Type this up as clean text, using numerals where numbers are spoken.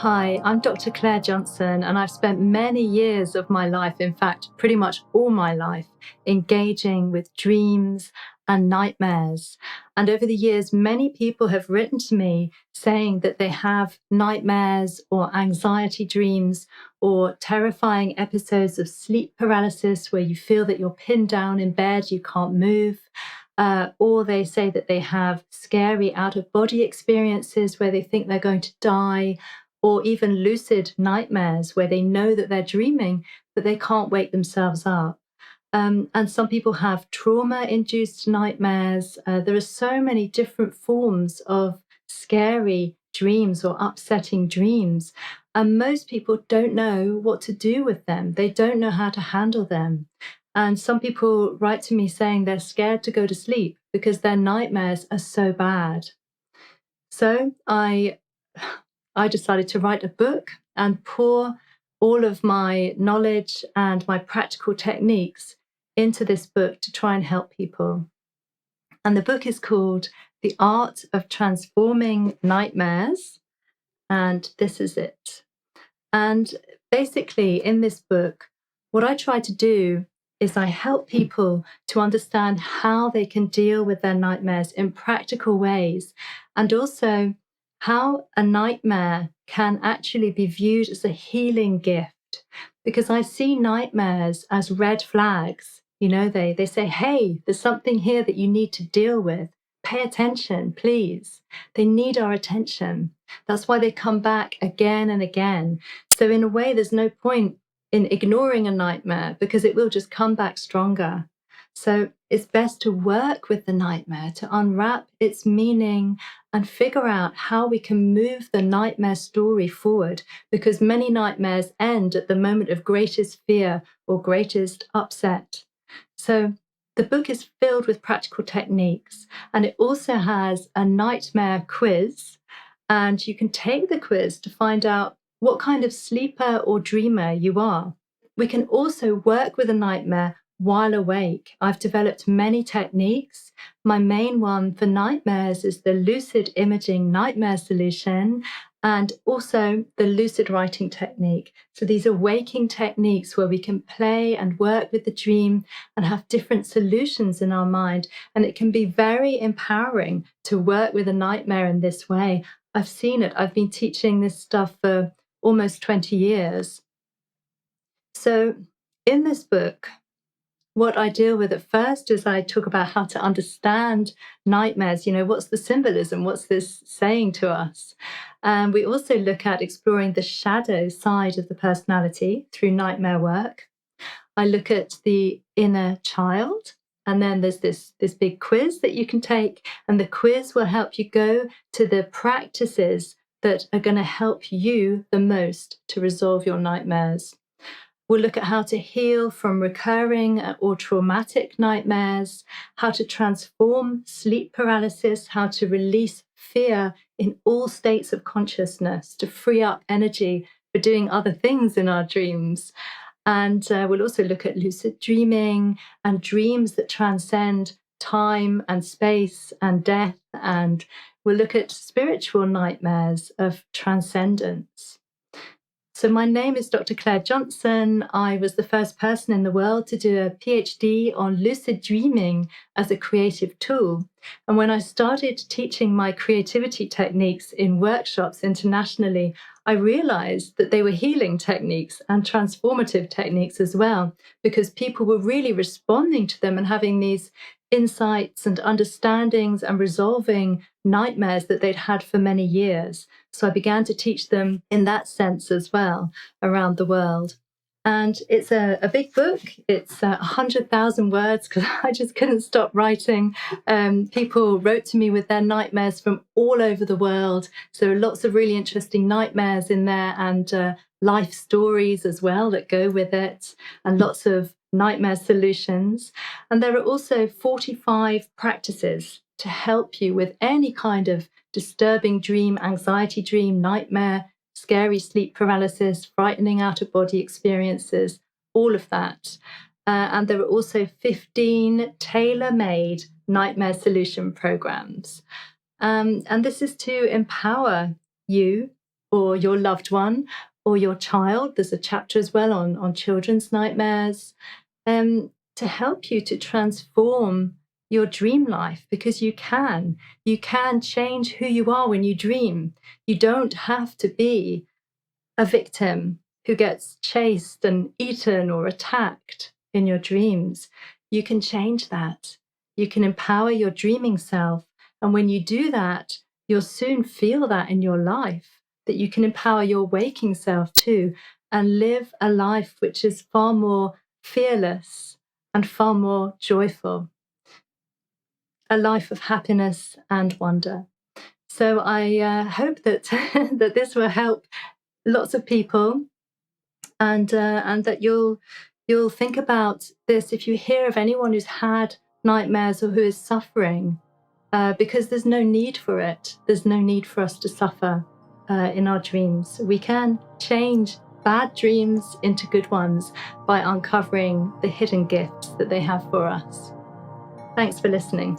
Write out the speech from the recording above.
Hi, I'm Dr. Claire Johnson, and I've spent many years of my life, in fact, pretty much all my life, engaging with dreams and nightmares. And over the years, many people have written to me saying that they have nightmares or anxiety dreams or terrifying episodes of sleep paralysis where you feel that you're pinned down in bed, you can't move. Or they say that they have scary out of body experiences where they think they're going to die, or even lucid nightmares where they know that they're dreaming, but they can't wake themselves up. And some people have trauma-induced nightmares. There are so many different forms of scary dreams or upsetting dreams. And most people don't know what to do with them. They don't know how to handle them. And some people write to me saying they're scared to go to sleep because their nightmares are so bad. So I decided to write a book and pour all of my knowledge and my practical techniques into this book to try and help people. And the book is called The Art of Transforming Nightmares. And this is it. And basically, in this book, what I try to do is I help people to understand how they can deal with their nightmares in practical ways, and also how a nightmare can actually be viewed as a healing gift. Because I see nightmares as red flags. They say, hey, there's something here that you need to deal with. Pay attention, please. They need our attention. That's why they come back again and again. So in a way, there's no point in ignoring a nightmare because it will just come back stronger. So it's best to work with the nightmare, to unwrap its meaning and figure out how we can move the nightmare story forward, because many nightmares end at the moment of greatest fear or greatest upset. So the book is filled with practical techniques, and it also has a nightmare quiz. And you can take the quiz to find out what kind of sleeper or dreamer you are. We can also work with a nightmare while awake. I've developed many techniques. My main one for nightmares is the lucid imaging nightmare solution, and also the lucid writing technique. So these are waking techniques where we can play and work with the dream and have different solutions in our mind. And it can be very empowering to work with a nightmare in this way. I've seen it. I've been teaching this stuff for almost 20 years. So in this book, what I deal with at first is I talk about how to understand nightmares. What's the symbolism? What's this saying to us? And we also look at exploring the shadow side of the personality through nightmare work. I look at the inner child. And then there's this big quiz that you can take. And the quiz will help you go to the practices that are going to help you the most to resolve your nightmares. We'll look at how to heal from recurring or traumatic nightmares, how to transform sleep paralysis, how to release fear in all states of consciousness, to free up energy for doing other things in our dreams. And we'll also look at lucid dreaming and dreams that transcend time and space and death. And we'll look at spiritual nightmares of transcendence. So my name is Dr. Claire Johnson. I was the first person in the world to do a PhD on lucid dreaming as a creative tool. And when I started teaching my creativity techniques in workshops internationally, I realized that they were healing techniques and transformative techniques as well, because people were really responding to them and having these insights and understandings and resolving nightmares that they'd had for many years. So I began to teach them in that sense as well around the world. And it's a big book. It's 100,000 words because I just couldn't stop writing. People wrote to me with their nightmares from all over the world. So there are lots of really interesting nightmares in there, and life stories as well that go with it, and lots of nightmare solutions. And there are also 45 practices to help you with any kind of disturbing dream, anxiety dream, nightmare, scary sleep paralysis, frightening out of body experiences, all of that. And there are also 15 tailor-made nightmare solution programs. And this is to empower you or your loved one or your child. There's a chapter as well on children's nightmares, to help you to transform your dream life, because you can change who you are when you dream. You don't have to be a victim who gets chased and eaten or attacked in your dreams. You can change that. You can empower your dreaming self. And when you do that, you'll soon feel that in your life, that you can empower your waking self too, and live a life which is far more fearless and far more joyful. A life of happiness and wonder. So I hope that that this will help lots of people, and that you'll think about this if you hear of anyone who's had nightmares or who is suffering, because there's no need for it. There's no need for us to suffer in our dreams. We can change bad dreams into good ones by uncovering the hidden gifts that they have for us. Thanks for listening.